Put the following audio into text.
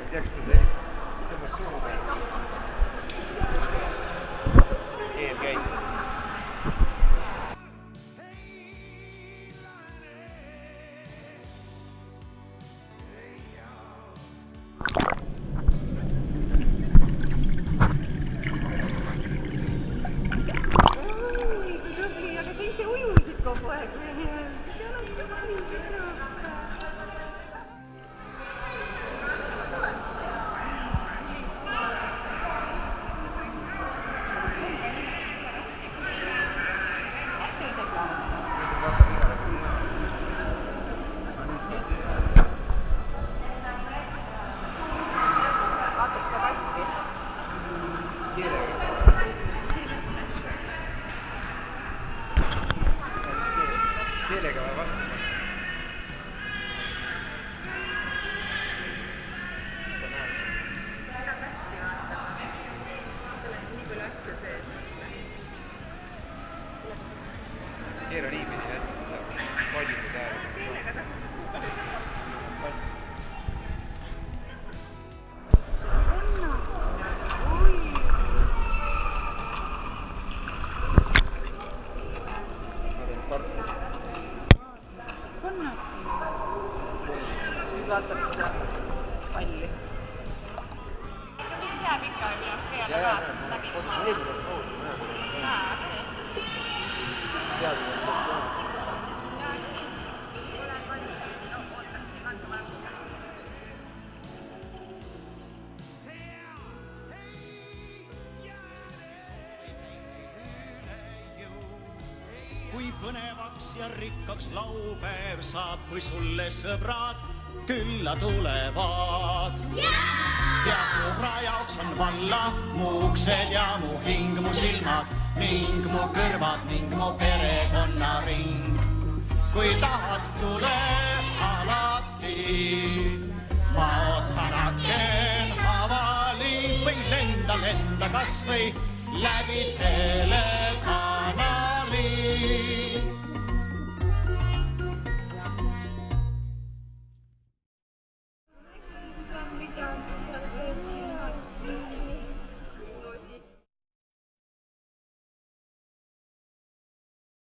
Teaks ta sellist, tõmbas suu peale. Keel käib. Keelega või vastama. Mis ta näeb? Seda on hästi vaatama. Seal on nii palju asju sees. Keel on niipidi hästi, palju tähele. Keelega tahaks kuulda. Nüüd vaatab seda palli. Mis jääb ikka minust peale saab läbi? Kui põnevaks ja rikkaks laupäev saab, kui sulle sõbrad külla tulevad. Ja sõbra jaoks on valla mu uksed ja mu hing, mu silmad ning mu kõrvad ning mu perekonnaring. Kui tahad, tule alati, ma ootan aken avali või lenda kas või läbi telekanali.